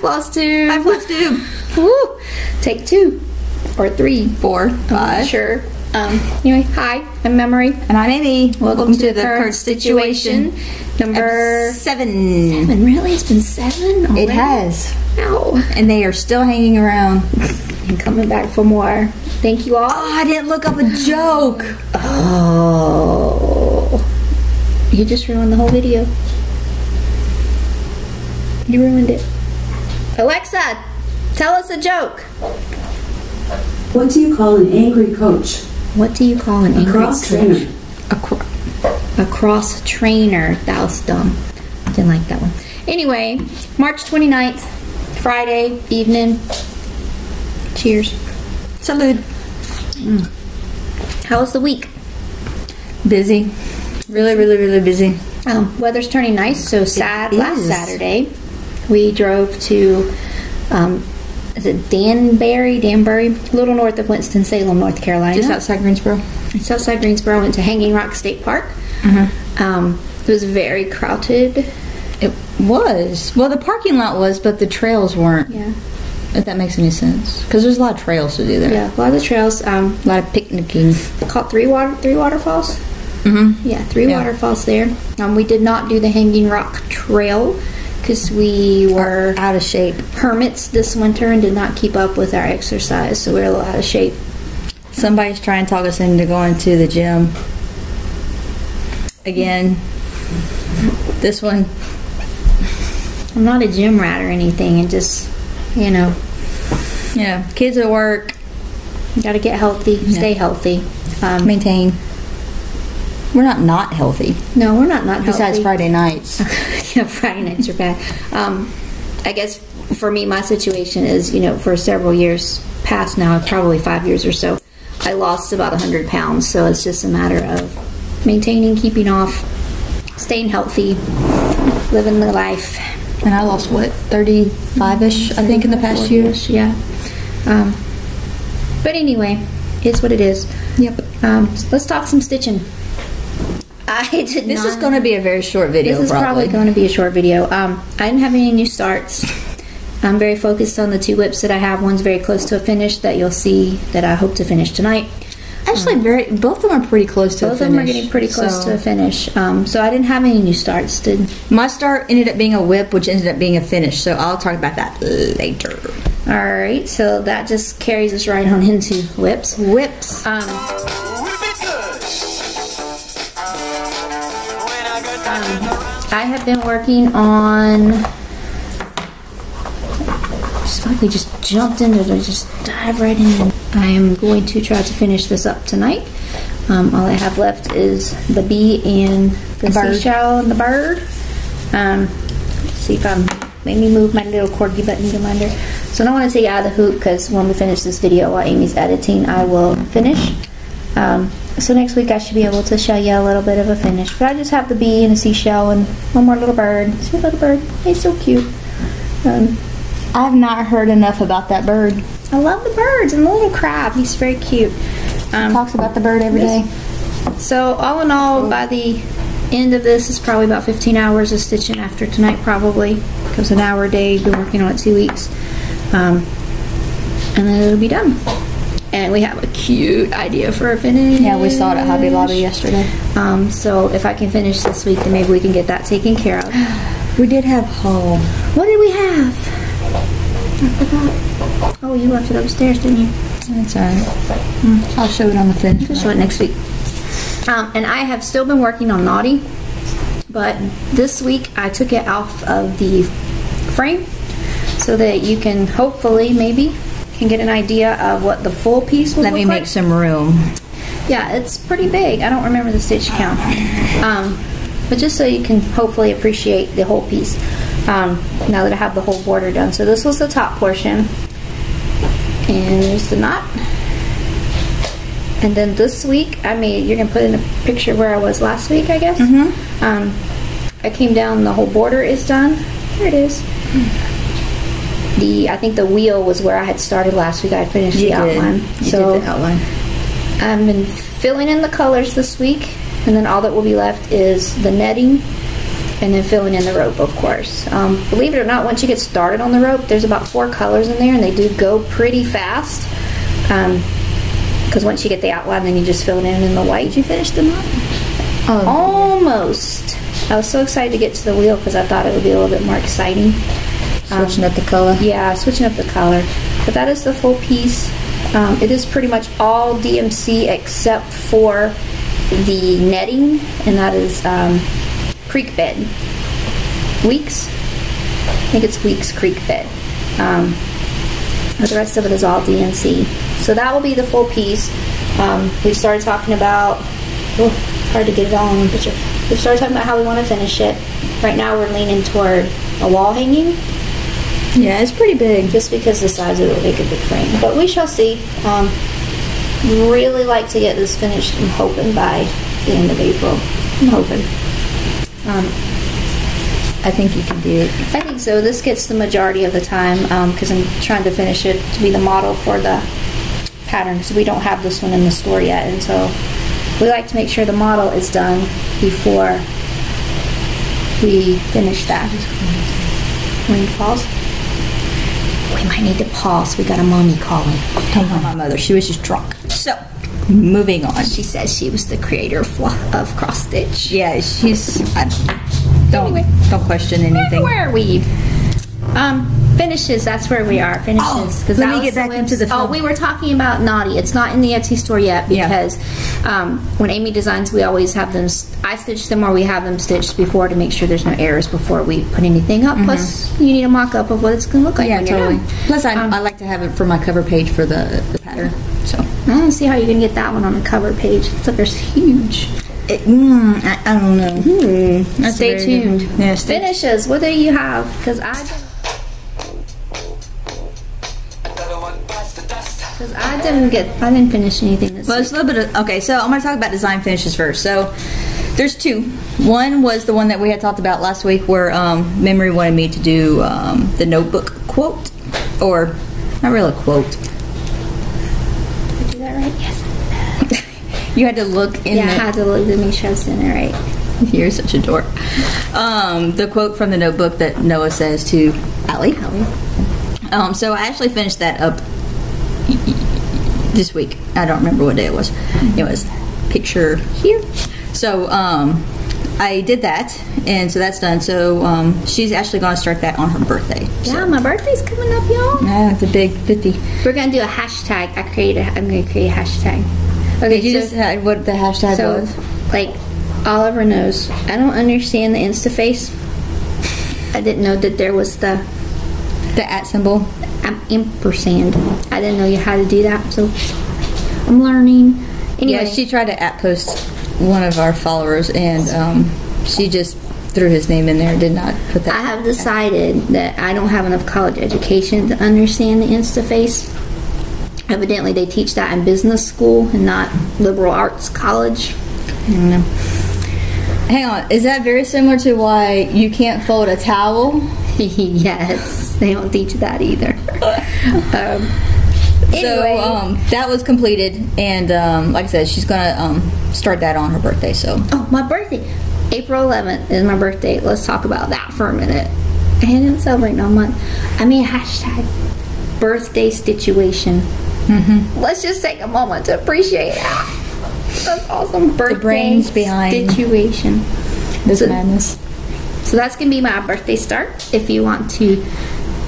Floss Tube. Hi, Floss Tube. Woo. Take 2 or 3, 4, 5. Sure. Anyway, hi, I'm Memory. And I'm Amy. Welcome to the current Stitchuation. Number 7. 7. Really? It's been 7 already? It has. Ow. And they are still hanging around. And coming back for more. Thank you all. Oh, I didn't look up a joke. Oh. You just ruined the whole video. You ruined it. Alexa, tell us a joke. What do you call an angry coach? What do you call an angry cross coach? trainer. A cross trainer. That was dumb. Didn't like that one. Anyway, March 29th, Friday evening. Cheers. Salud. How was the week? Busy. Really busy. Weather's turning nice, so last Saturday we drove to is it Danbury, a little north of Winston-Salem, North Carolina. Just outside Greensboro. Just outside Greensboro. Went to Hanging Rock State Park. It was very crowded. It was. Well, the parking lot was, but the trails weren't. Yeah. If that makes any sense. Because there's a lot of trails to do there. Yeah, a lot of the trails. A lot of picnicking. Caught three waterfalls. Yeah, 3 waterfalls there. We did not do the Hanging Rock Trail because we were out of shape. Hermits this winter and did not keep up with our exercise, so we were a little out of shape. Somebody's trying to talk us into going to the gym. Again. This one. I'm not a gym rat or anything, and just, you know. Yeah, kids at work. You gotta get healthy, stay healthy. Maintain. We're not healthy. No, we're not healthy. Besides Friday nights. Yeah, Friday nights are bad. I guess for me, my situation is, you know, for several years past now, probably 5 years or so, I lost about 100 pounds. So it's just a matter of maintaining, keeping off, staying healthy, living the life. And I lost, what, 35-ish, I think, in the past year? Yeah. But anyway, it's what it is. Yep. Let's talk some stitching. This is going to be a very short video. This is probably going to be a short video. I didn't have any new starts. I'm very focused on the 2 whips that I have. One's very close to a finish that you'll see that I hope to finish tonight. Actually, both of them are pretty close to a finish. Both of them are getting pretty close to a finish. So I didn't have any new starts. My start ended up being a whip, which ended up being a finish. So I'll talk about that later. Alright, so that just carries us right on into whips. Whips. I have been working on, just like we just jumped into it, just dive right in. I am going to try to finish this up tonight. All I have left is the bee and the seashell and the bird. Let's see if I'm, let me move my little corgi button reminder. So I don't want to take out of the hoop because when we finish this video while Amy's editing, I will finish. So next week I should be able to show you a little bit of a finish. But I just have the bee and a seashell and one more little bird. See a little bird? He's so cute. I've not heard enough about that bird. I love the birds and the little crab. He's very cute. Talks about the bird every day. So all in all, by the end of this, it's probably about 15 hours of stitching after tonight probably. Because an hour a day, been working on it 2 weeks. And then it'll be done. And we have a cute idea for a finish. Yeah, we saw it at Hobby Lobby yesterday. So if I can finish this week, then maybe we can get that taken care of. We did have haul. What did we have? I forgot. Oh, you left it upstairs, didn't you? That's alright. I'll show it on the finish. I'll show it next week. And I have still been working on Naughty, but this week I took it off of the frame so that you can hopefully, maybe, can get an idea of what the full piece will look like. Let me make some room. Yeah, it's pretty big. I don't remember the stitch count. But just so you can hopefully appreciate the whole piece now that I have the whole border done. So this was the top portion. And there's the knot. And then this week, you're going to put in a picture where I was last week, I guess. I came down, the whole border is done. There it is. I think the wheel was where I had started last week. I had finished the outline. You did the outline. I've been filling in the colors this week, and then all that will be left is the netting and then filling in the rope, of course. Believe it or not, once you get started on the rope, there's about 4 colors in there, and they do go pretty fast. Because once you get the outline, then you just fill it in the white. Did you finish the knot? Almost. I was so excited to get to the wheel because I thought it would be a little bit more exciting. Switching up the color. Yeah, switching up the color. But that is the full piece. It is pretty much all DMC except for the netting, and that is creek bed. Weeks? I think it's Weeks creek bed. But the rest of it is all DMC. So that will be the full piece. We started talking about, hard to get it all in one picture. We started talking about how we want to finish it. Right now we're leaning toward a wall hanging. Yeah, it's pretty big. Just because the size of it will make a big frame. But we shall see. Really like to get this finished, I'm hoping, by the end of April. I'm hoping. I think you can do it. I think so. This gets the majority of the time because I'm trying to finish it to be the model for the pattern, because we don't have this one in the store yet, and so we like to make sure the model is done before we finish that. We need to pause? We might need to pause. We got a mommy calling. Hang on, my mother. She was just drunk. So, moving on. She says she was the creator of cross stitch. Yeah, she's. Don't question anything. Where are we? Finishes. That's where we are. Finishes. Let me get back into the film. We were talking about Naughty. It's not in the Etsy store yet because when Amy designs, we always have them. I stitch them, or we have them stitched before to make sure there's no errors before we put anything up. Plus, you need a mock-up of what it's going to look like. Yeah, when totally. You're done. Plus, I like to have it for my cover page for the pattern. So I don't see how you're going to get that one on the cover page. That sucker's huge. I don't know. Stay tuned. Yeah, Finishes. What do you have? Because I didn't finish anything this week. It's a little bit of, okay, so I'm going to talk about design finishes first. So there's 2. One was the one that we had talked about last week where Memory wanted me to do the notebook quote, or not really a quote. Did I do that right? Yes. You had to look in I had to look to make sure I was doing it right. You're such a dork. The quote from the notebook that Noah says to Allie. So I actually finished that up this week. I don't remember what day it was. It was picture here. So I did that, and so that's done. So she's actually going to start that on her birthday. Yeah, my birthday's coming up, y'all. Yeah, the big 50. We're going to do a hashtag. I'm going to create a hashtag. Okay, did you just decide what the hashtag was? Like, Oliver knows. I don't understand the Insta-Face. I didn't know that there was the @ symbol. Ampersand. I didn't know you had to do that, so I'm learning. Anyway, Yeah, she tried to @ post one of our followers, and she just threw his name in there, did not put that. I have decided that I don't have enough college education to understand the Insta-Face. Evidently, they teach that in business school and not liberal arts college. I don't know. Hang on, is that very similar to why you can't fold a towel? Yes, they don't teach that either. Anyway. So that was completed, and like I said, she's gonna start that on her birthday. So my birthday, April 11th is my birthday. Let's talk about that for a minute. I didn't celebrate no month. I mean, hashtag birthday Stitchuation. Let's just take a moment to appreciate that. That's awesome. Birthday the brains behind Stitchuation. This madness. So that's gonna be my birthday start. If you want to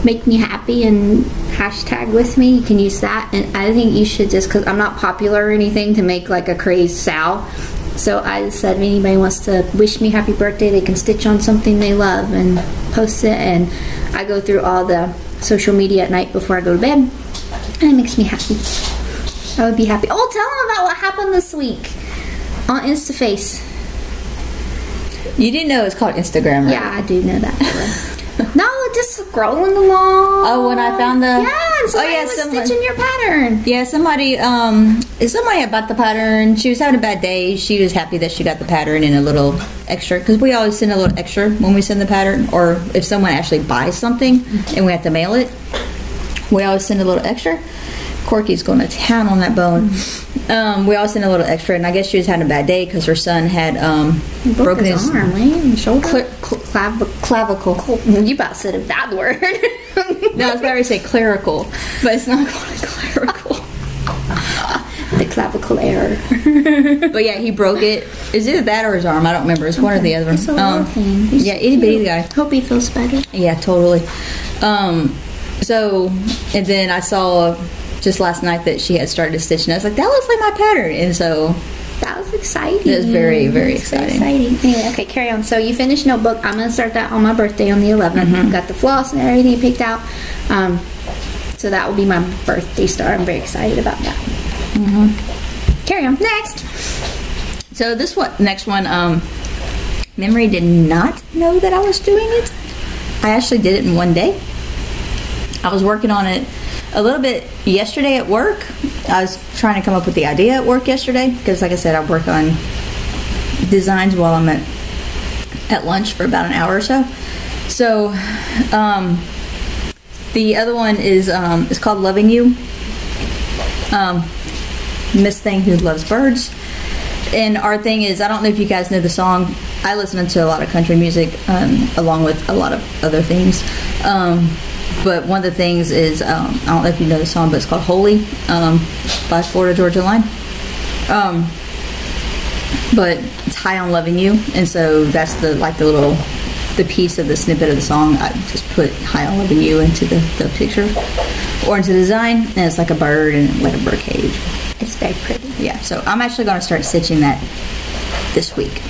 make me happy and hashtag with me, you can use that. And I think you should just, because I'm not popular or anything to make like a crazed Sal. So I just said if anybody wants to wish me happy birthday, they can stitch on something they love and post it. And I go through all the social media at night before I go to bed. And it makes me happy. I would be happy. Oh, tell them about what happened this week on Insta-Face. You didn't know it's called Instagram, right? Yeah, I do know that. No, just scrolling along. Oh, when I found the... Yeah, somebody was stitching your pattern. Yeah, somebody had bought the pattern. She was having a bad day. She was happy that she got the pattern in a little extra, because we always send a little extra when we send the pattern, or if someone actually buys something and we have to mail it, we always send a little extra. Corky's going to town on that bone. We all sent a little extra, and I guess she was having a bad day because her son had broken his arm, right? Shoulder? clavicle. You about said a bad word. No, I was about to say clerical, but it's not called clerical. The clavicle error. But yeah, he broke it. Is it that or his arm? I don't remember. It's one or the other. It's a little thing. He's yeah, itty bitty cute. guy. Hope he feels better. Yeah, totally. So, and then I saw just last night that she had started stitching. I was like, that looks like my pattern. And so That was exciting. it was very, very exciting. Anyway, okay, carry on. So you finished notebook. I'm going to start that on my birthday on the 11th. Got the floss and everything picked out. So that will be my birthday start. I'm very excited about that. Carry on. Next. So this next one, Memory did not know that I was doing it. I actually did it in one day. I was working on it a little bit yesterday at work. I was trying to come up with the idea at work yesterday because, like I said, I work on designs while I'm at lunch for about an hour or so. So the other one is called Loving You. Miss Thing Who Loves Birds. And our thing is, I don't know if you guys know the song. I listen to a lot of country music along with a lot of other things. But one of the things is, I don't know if you know the song, but it's called Holy by Florida Georgia Line. But it's High on Loving You. And so that's the piece of the snippet of the song. I just put High on Loving You into the picture or into the design. And it's like a bird and like a bird cage. It's very pretty. Yeah, so I'm actually going to start stitching that this week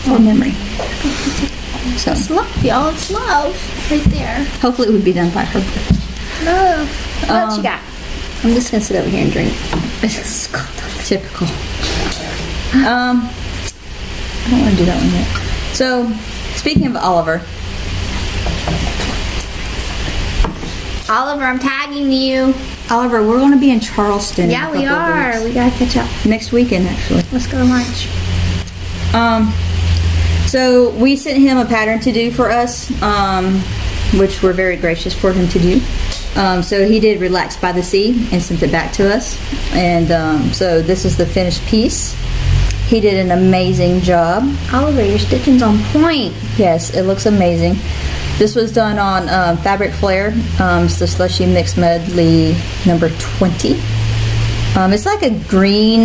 for Memory. So It's love, y'all. It's love right there. hopefully it would be done by her. Love. What you got? I'm just going to sit over here and drink. Typical. I don't want to do that one yet. So, speaking of Oliver, Oliver, I'm tagging you. Oliver, we're going to be in Charleston. Yeah, in a we couple of are. weeks. We got to catch up. Next weekend, actually. Let's go to lunch. So we sent him a pattern to do for us, which we're very gracious for him to do. So he did Relax by the Sea and sent it back to us. And so this is the finished piece. He did an amazing job. Oliver, your stitching's on point. Yes, it looks amazing. This was done on Fabric Flare. It's the Slushy Mix Medley number 20. It's like a green,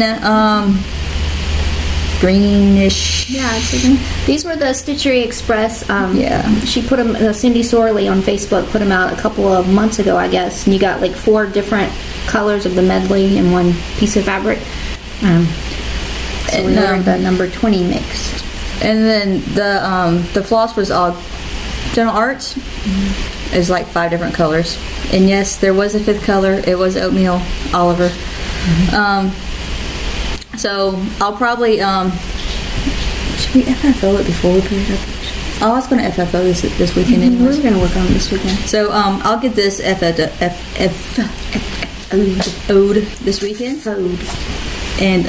greenish. Yeah, these were the Stitchery Express. Yeah. She put them, Cindy Sorley on Facebook put them out a couple of months ago, I guess. And you got like 4 different colors of the medley in one piece of fabric. So we ordered the number 20 mix. And then the floss was all General Arts. It's like 5 different colors. And yes, there was a 5th color. It was Oatmeal Oliver. So I'll probably should we FFO it before we put it up? Oh, I was going to FFO this weekend anyway. We're going to work on it this weekend. So I'll get this FFO'd this weekend. And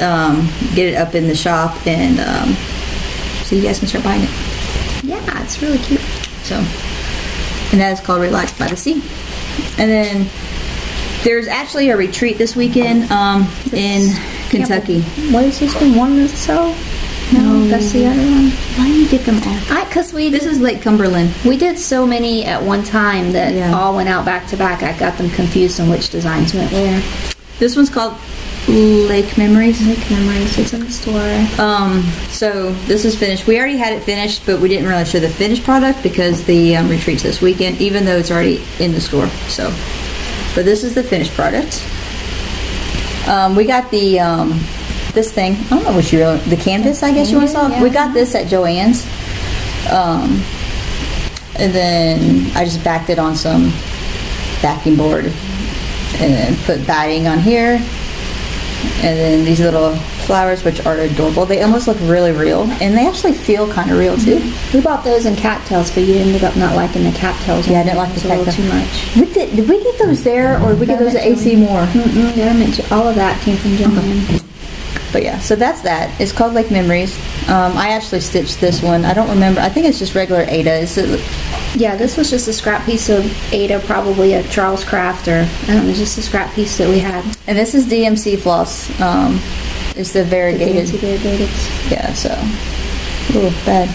get it up in the shop, and so you guys can start buying it. Yeah, it's really cute. So, and that is called Relax by the Sea. And then there's actually a retreat this weekend in Kentucky. What is this one? One or so? No, that's the other one. Why do you get them all? Because This is Lake Cumberland. we did so many at one time that all went out back to back. I got them confused on which designs went where. This one's called Lake Memories. Lake Memories. It's in the store. So this is finished. We already had it finished, but we didn't really show the finished product because the retreat's this weekend, even though it's already in the store. So, but this is the finished product. We got the this thing. I don't know what the canvas, I guess you want to call it. Yeah. We got this at Joann's. And then I just backed it on some backing board and then put batting on here. And then these little flowers, which are adorable. They almost look really real, and they actually feel kind of real too. We bought those in cattails, but you ended up not liking the cattails. Yeah, I didn't like the cattails. cattails. Too much. Did we get those there, or did we get those at AC Moore? All of that came from Joanne. But yeah, so that's that. It's called Lake Memories. I actually stitched this one. I don't remember. I think it's just regular Ada. Yeah, this was just a scrap piece of Ada, probably a Charles Craft, or I don't know, just a scrap piece that we had. And this is DMC floss. It's the variegated. The variegated. Yeah, so. Ooh, bad.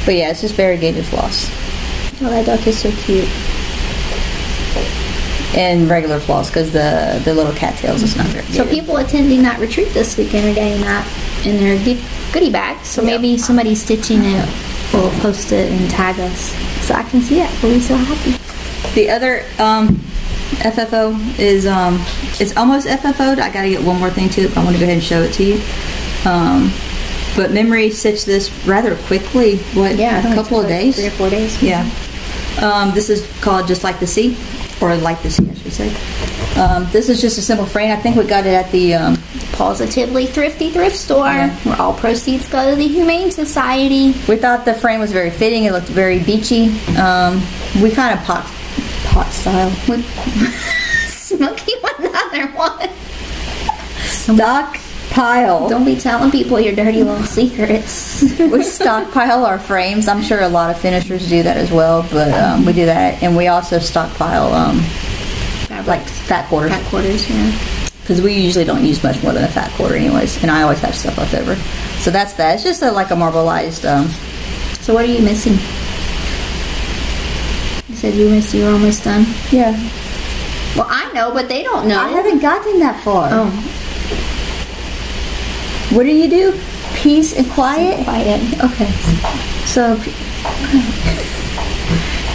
But yeah, it's just variegated floss. Oh, that duck is so cute. And regular floss, because the little cattails is not variegated. So people attending that retreat this weekend are getting that in their goodie bag. So maybe somebody stitching it will post it and tag us so I can see it. We'll be so happy. The other FFO is it's almost FFO'd. I gotta get one more thing to it, but I want to go ahead and show it to you. But Memory stitched this rather quickly. What? Yeah, a couple of days. 3 or 4 days. Yeah. This is called Just Like the Sea, or Like the Sea, I should say. This is just a simple frame. I think we got it at the Positively Thrifty thrift store, where all proceeds go to the Humane Society. We thought the frame was very fitting. It looked very beachy. We kind of pot style. Smokey, another one. Stockpile. Don't be telling people your dirty little secrets. We stockpile our frames. I'm sure a lot of finishers do that as well, but we do that, and we also stockpile like fat quarters. Fat quarters, yeah. Because we usually don't use much more than a fat quarter anyways, and I always have stuff left over. So that's that. It's just like a marbleized. So what are you missing? You said you were almost done? Yeah. Well, I know, but they don't know. I haven't gotten that far. Oh. What do you do? Peace and quiet? Quiet. Okay.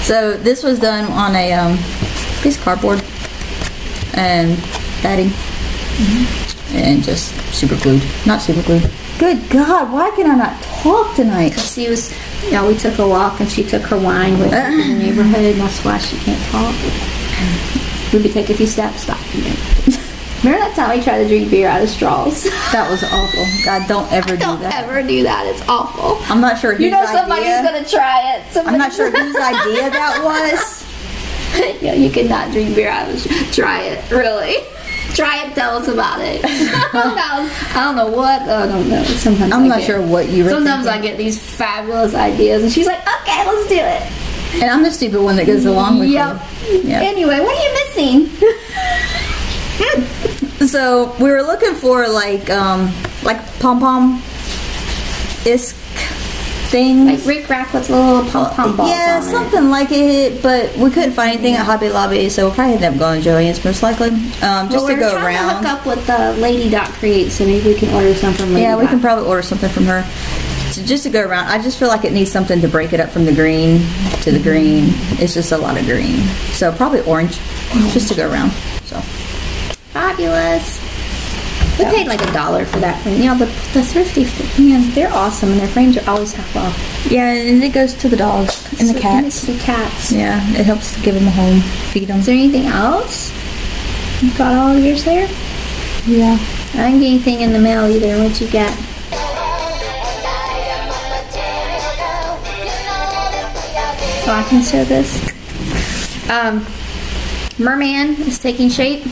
So this was done on a piece of cardboard and padding. And just super glued. Not super glued. Good God, why can I not talk tonight? Because we took a walk and she took her wine with her in the neighborhood, and that's why she can't talk. Maybe take a few steps, stop. Remember that time we tried to drink beer out of straws? That was awful. God, don't ever do that. Don't ever do that. It's awful. I'm not sure whose idea. Somebody's going to try it. I'm not sure whose idea that was. Yeah, you cannot drink beer out of a straw. Try it, really. Try it, tell us about it. I don't know what. I don't know. Sometimes I'm not sure what you were Sometimes thinking. I get these fabulous ideas, and she's like, okay, let's do it. And I'm the stupid one that goes along with you. Yep. Anyway, what are you missing? So we were looking for like pom-pom-esque things. Like Rick Rack with little pom-pom balls yeah, on something like it, but we couldn't find anything at Hobby Lobby, so we'll probably end up going to Joann's most likely. Just to go around. To hook up with Lady Create, so maybe we can order something from Lady Yeah, we can probably order something from her. So just to go around, I just feel like it needs something to break it up from the green to the green. It's just a lot of green. So probably orange, just to go around. So fabulous. We paid like $1 for that frame. Yeah, the thrifty, man, they're awesome, and their frames are always half off. yeah, and it goes to the dogs and the cats. The cats. Yeah, it helps to give them a home, feed them. Is there anything else? You got all of yours there? Yeah. I didn't get anything in the mail either. What'd you get? So I can show this. Merman is taking shape.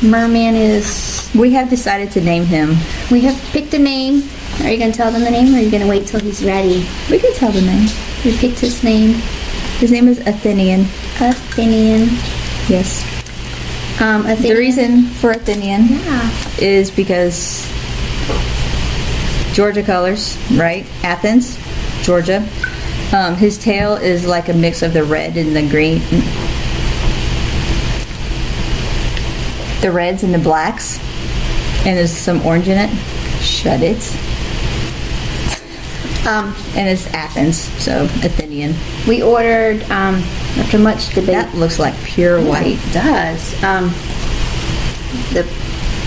Merman is... We have decided to name him. We have picked a name. Are you going to tell them the name, or are you going to wait till he's ready? We can tell the name. We picked his name. His name is Athenian. Athenian. Yes. Athenian. The reason for Athenian is because Georgia colors, right? Athens, Georgia. His tail is like a mix of the red and the green. The reds and the blacks. And there's some orange in it. Shut it. And it's Athens, so Athenian. We ordered, after much debate. That looks like pure white. It does. The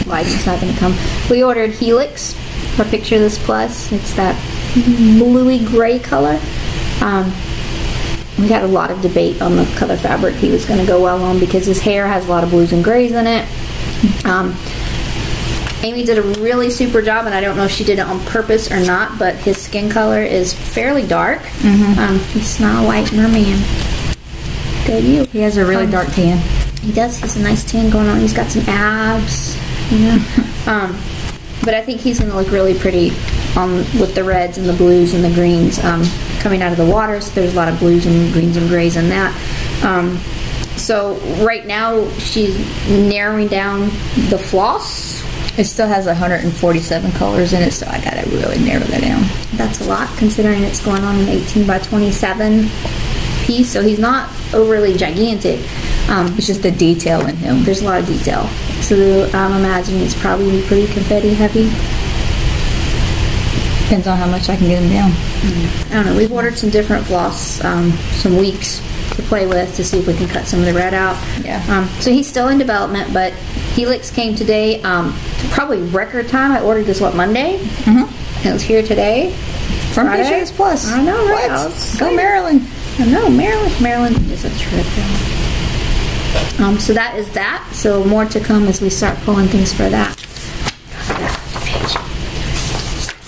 lighting's not going to come. We ordered Helix for Picture This Plus. It's that bluey gray color. We had a lot of debate on the color fabric he was going to go well on, because his hair has a lot of blues and grays in it. Amy did a really super job, and I don't know if she did it on purpose or not, but his skin color is fairly dark. He's not a white merman. Go you. He has a really dark tan. He does. He's a nice tan going on. He's got some abs, you know. But I think he's going to look really pretty with the reds and the blues and the greens coming out of the water. So there's a lot of blues and greens and grays in that. So right now she's narrowing down the floss. It still has 147 colors in it, so I gotta really narrow that down. That's a lot considering it's going on an 18 by 27 piece, so he's not overly gigantic. It's just the detail in him. There's a lot of detail. So I'm imagining it's probably pretty confetti heavy. Depends on how much I can get him down. I don't know. We've ordered some different floss, some weeks to play with to see if we can cut some of the red out. Yeah. So he's still in development, but Helix came today, probably record time. I ordered this, Monday? Mm-hmm. And it was here today. From Fisher's Plus. I know, right? Go Maryland. I know, Maryland is a trip. So that is that. So more to come as we start pulling things for that.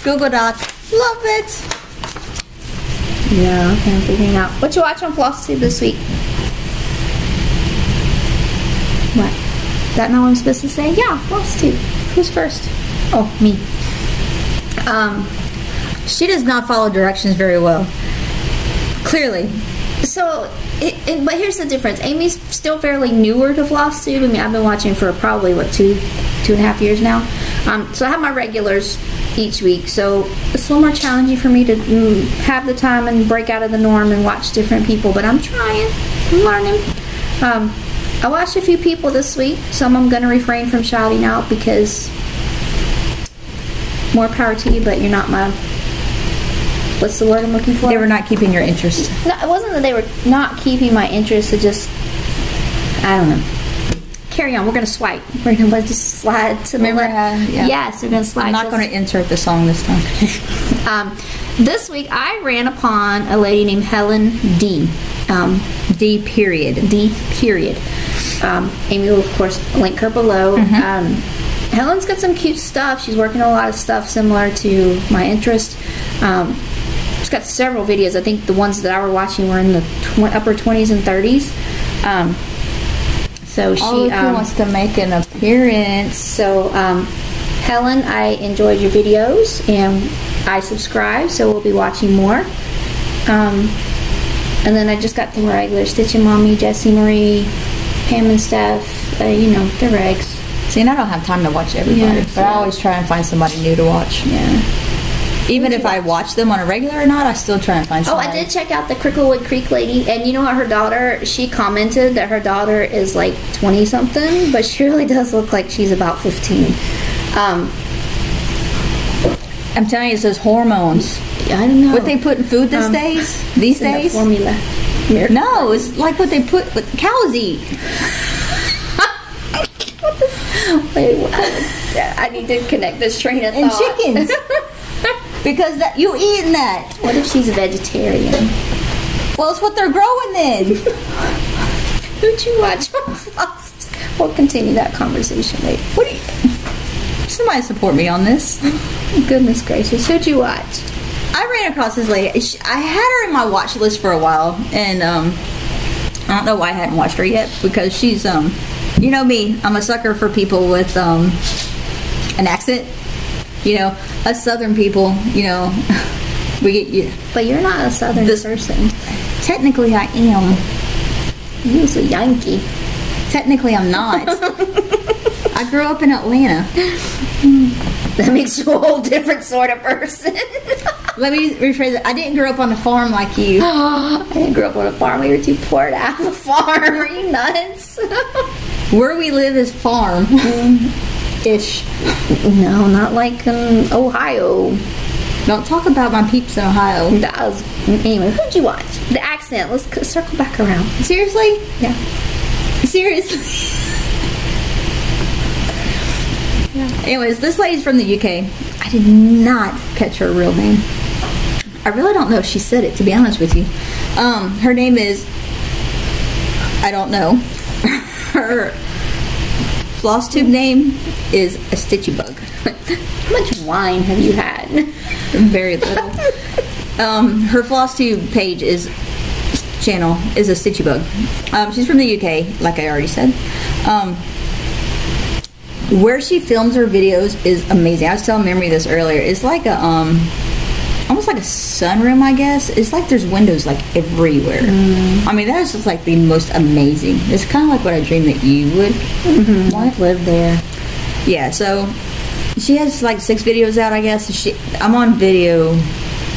Google Doc. Love it. Yeah, okay, I'm figuring out. What you watch on Floss Tube this week? What? That not what I'm supposed to say? Yeah, Floss Tube. Who's first? Oh, me. She does not follow directions very well. Clearly. So, but here's the difference. Amy's still fairly newer to Floss Tube. I mean, I've been watching for probably, 2.5 years now. So I have my regulars each week. So it's a little more challenging for me to have the time and break out of the norm and watch different people. But I'm trying. I'm learning. I watched a few people this week. Some I'm going to refrain from shouting out because more power to you, but you're not my... What's the word I'm looking for? They were not keeping your interest. No, it wasn't that they were not keeping my interest. It just, I don't know. Carry on. We're going to swipe. We're going to just slide to the left. Yeah. Yes, we're going to slide. I'm not going to insert the song this time. This week, I ran upon a lady named Helen D. D period. Amy will, of course, link her below. Mm-hmm. Helen's got some cute stuff. She's working on a lot of stuff similar to my interest. She's got several videos. I think the ones that I were watching were in the upper 20s and 30s. So she wants to make an appearance. So Helen, I enjoyed your videos and I subscribed, so we'll be watching more. And then I just got the regular Stitching Mommy, Jessie Marie, Pam and Steph, the regs. See, and I don't have time to watch everybody, but I always try and find somebody new to watch. Yeah. Even if I watch them on a regular or not, I still try and find somebody. Oh, I did check out the Cricklewood Creek lady, and you know what? Her daughter, she commented that her daughter is like 20-something, but she really does look like she's about 15. I'm telling you, it says hormones. I don't know. What they put in food these days? These days? The formula. No, it's like what they put, what cows eat. Wait, I need to connect this train of thought. And chickens. Because you eating that. What if she's a vegetarian? Well, it's what they're growing then. Who'd you watch on Floss? We'll continue that conversation later. Somebody support me on this. Goodness gracious. Who'd you watch? I ran across this lady. I had her in my watch list for a while. And I don't know why I hadn't watched her yet. Because she's, you know me. I'm a sucker for people with an accent. Us Southern people, we get you. But you're not a Southern person. Technically, I am. You're a Yankee. Technically, I'm not. I grew up in Atlanta. That makes you a whole different sort of person. Let me rephrase it. I didn't grow up on a farm like you. I didn't grow up on a farm. We were too poor to have a farm. Are you nuts? Where we live is farm. Ish. No, not like in Ohio. Don't talk about my peeps in Ohio. Anyway, who'd you watch? The accent. Let's circle back around. Seriously? Yeah. Seriously? Yeah. Anyways, this lady's from the UK. I did not catch her real name. I really don't know if she said it, to be honest with you. Her name is... I don't know. Her Floss Tube name is a Stitchy Bug. How much wine have you had? Very little. Her Floss Tube page channel is a Stitchy Bug. She's from the UK, like I already said. Where she films her videos is amazing. I was telling Memory this earlier. It's like a almost like a sunroom, I guess. It's like there's windows like everywhere. I mean, that is just like the most amazing. It's kind of like what I dreamed that you would want to live there. Yeah. So she has like 6 videos out, I guess. I'm on video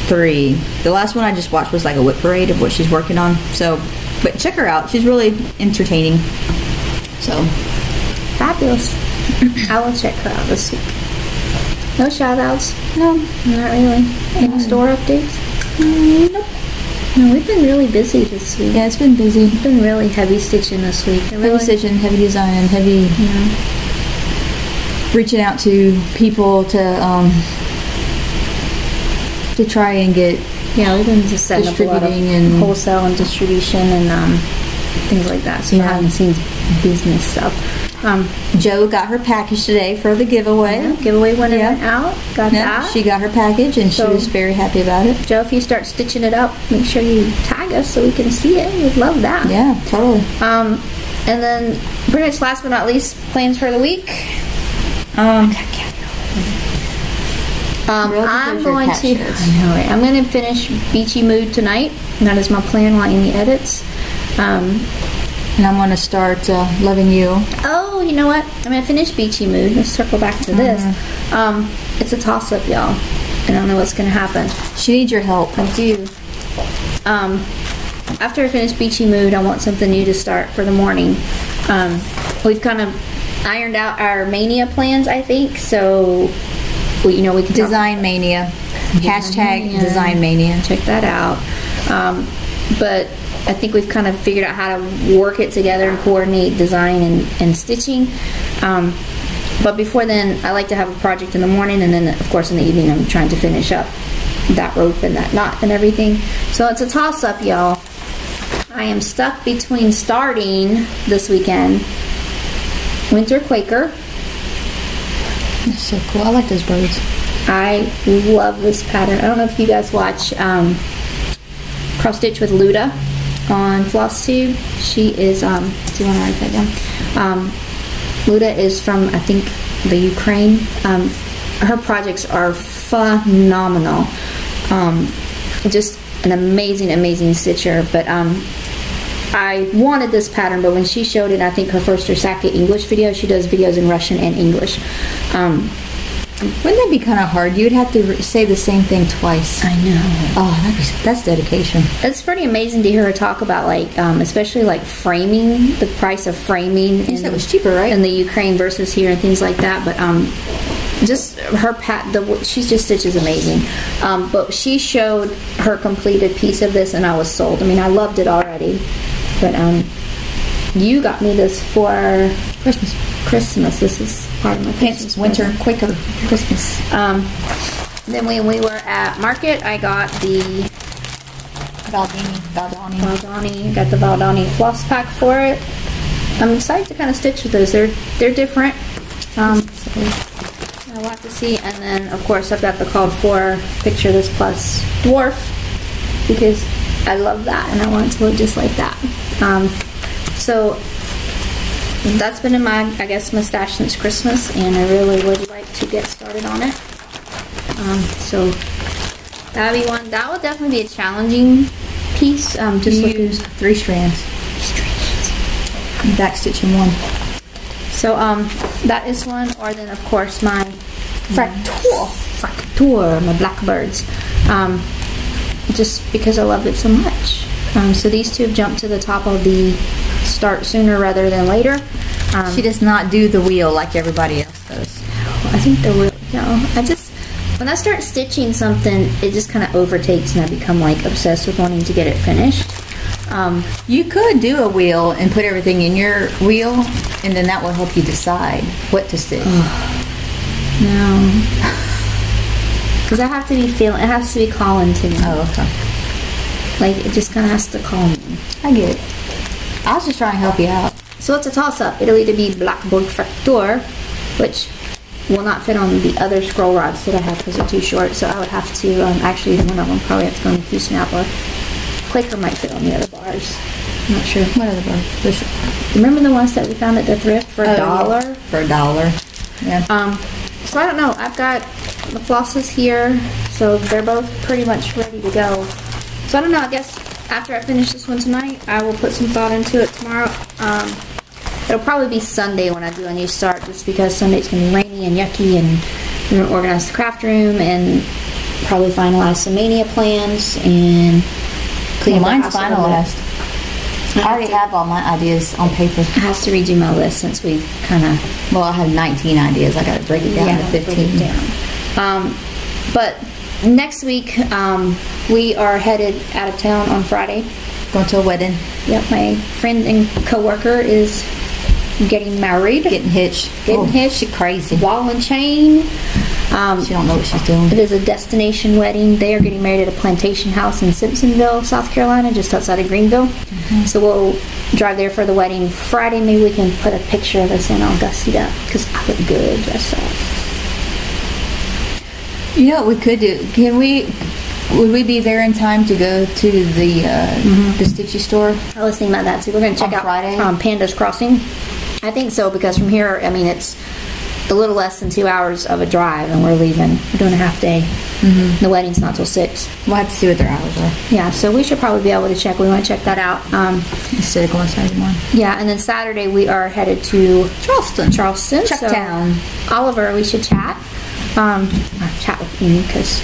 3. The last one I just watched was like a whip parade of what she's working on. So, but check her out. She's really entertaining. So Fabulous. I will check her out this week. No shout outs? no, Not really. Any store updates? nope. No, we've been really busy this week. Yeah, it's been busy. We've been really heavy stitching this week. Heavy stitching, heavy design, heavy reaching out to people to try and get Yeah, we've been just setting up a lot of distributing and- wholesale and distribution and things like that. So behind the scenes business stuff. Joe got her package today for the giveaway. Giveaway winner Yeah. went out. Got Yeah, that. she got her package and So- she was very happy about it. Joe, if you start stitching it up, make sure you tag us so we can see it. We'd love that. Yeah, totally. And then pretty much last but not least, plans for the week. I'm going to. I know, right? I'm going to finish Beachy Mood tonight. That is my plan while Amy edits. And I'm going to start Loving You. Oh, you know what? I'm going to finish Beachy Mood. Let's circle back to this. It's a toss-up, y'all. I don't know what's going to happen. She needs your help. I do. After I finish Beachy Mood, I want something new to start for the morning. We've kind of ironed out our mania plans, I think. So, we can talk. Design Mania. Hashtag Design Mania. Check that out. But I think we've kind of figured out how to work it together and coordinate design and stitching. But before then, I like to have a project in the morning, and then, of course, in the evening, I'm trying to finish up that rope and that knot and everything. So it's a toss-up, y'all. I am stuck between starting this weekend Winter Quaker. That's so cool. I like those birds. I love this pattern. I don't know if you guys watch Cross Stitch with Luda on Floss Tube. She is, do you want to write that down? Luda is from, I think, the Ukraine. Her projects are phenomenal. Just an amazing, amazing stitcher. But I wanted this pattern, but when she showed it, I think her first or second English video, she does videos in Russian and English. Wouldn't that be kind of hard? You would have to say the same thing twice. I know. Oh, that's dedication. It's pretty amazing to hear her talk about, like, especially like framing, the price of framing. You said it was cheaper, right? In the Ukraine versus here and things like that. But just her she just stitches amazing. But she showed her completed piece of this, and I was sold. I mean, I loved it already. But you got me this for Christmas. This is part of my Christmas Winter Quaker Christmas. Then when we were at market, I got the Valdani. Got the Valdani floss pack for it. I'm excited to kind of stitch with those. They're different. I'll have to see. And then, of course, I've got the called for Picture This Plus Dwarf because I love that and I want it to look just like that. So that's been in my, I guess, my stash since Christmas, and I really would like to get started on it. So that'll be one. That will definitely be a challenging piece. Just use 3 strands. Back stitching 1. So that is one. Or then, of course, my Fracture, my blackbirds. Just because I love it so much. So these two have jumped to the top of the start sooner rather than later. She does not do the wheel like everybody else does. I think the wheel, when I start stitching something, it just kind of overtakes and I become like obsessed with wanting to get it finished. You could do a wheel and put everything in your wheel, and then that will help you decide what to stitch. No. Because I have to be it has to be calling to me. Oh, okay. Like, it just kind of has to call me. I get it. I was just trying to help you out. So it's a toss-up. It'll either be Blackbird Fracture, which will not fit on the other scroll rods that I have because they're too short. So I would have to, actually, one of them probably have to go in the Q-snap, or Quaker might fit on the other bars. I'm not sure. What other bars? Remember the ones that we found at the thrift for $1? For $1. Yeah. So I don't know. I've got the flosses here, so they're both pretty much ready to go. So I don't know. I guess after I finish this one tonight, I will put some thought into it tomorrow. It'll probably be Sunday when I do a new start, just because Sunday's gonna be rainy and yucky, and we're gonna organize the craft room and probably finalize some mania plans and clean up the Mine's house a little bit. finalized. I already have all my ideas on paper. I have to redo my list since we've kind of... Well, I have 19 ideas. I got to break it down to 15. But next week, we are headed out of town on Friday. Going to a wedding. Yep, my friend and co-worker is getting married. Getting hitched. She's crazy. Ball and chain. She don't know what she's doing. It is a destination wedding. They are getting married at a plantation house in Simpsonville, South Carolina, just outside of Greenville. So we'll drive there for the wedding Friday. Maybe we can put a picture of us in. I'll gussy up because I look good dressed up. You know what we could do? Would we be there in time to go to the Stitchy store? I was thinking about that too. We're going to check out Friday? Panda's Crossing. I think so, because from here, I mean, it's a little less than 2 hours of a drive, and we're leaving. We're doing a half day. The wedding's not till 6. We'll have to see what their hours are. Yeah, so we should probably be able to check. We want to check that out. Instead of going Saturday morning. Yeah, and then Saturday we are headed to Charleston. Chucktown. So, Oliver, we should chat. Chat with me, because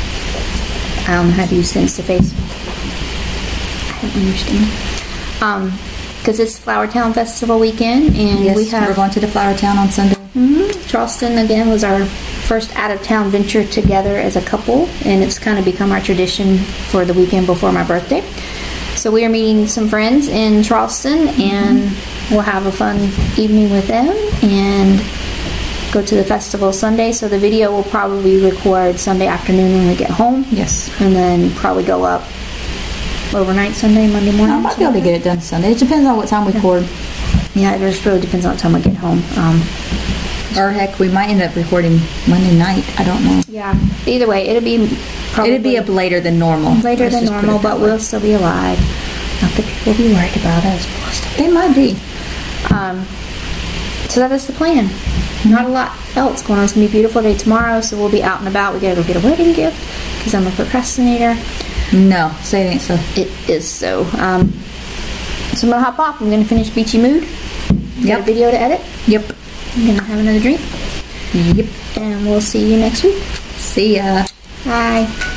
I don't know how to use the Insta-Face. I don't understand. Because it's Flowertown Festival weekend, and yes, we're going to the Flowertown on Sunday. Charleston, again, was our first out-of-town venture together as a couple, and it's kind of become our tradition for the weekend before my birthday. So we are meeting some friends in Charleston, and we'll have a fun evening with them, and go to the festival Sunday. So the video will probably record Sunday afternoon when we get home. Yes. And then probably go up overnight Sunday, Monday morning. I might be able to get it done Sunday. It depends on what time we record. Yeah, it just really depends on what time I get home. Or heck, we might end up recording Monday night. I don't know. Yeah. Either way, it'll be up later than normal. Later than normal, but we'll still be alive. Not that people will be worried about us. They might be. So that is the plan. Not a lot else going on. It's going to be a beautiful day tomorrow, so we'll be out and about. We got to go get a wedding gift because I'm a procrastinator. No, say it ain't so. It is so. So I'm going to hop off. I'm going to finish Beachy Mood. Got a video to edit. Yep. I'm going to have another drink. Yep. And we'll see you next week. See ya. Bye.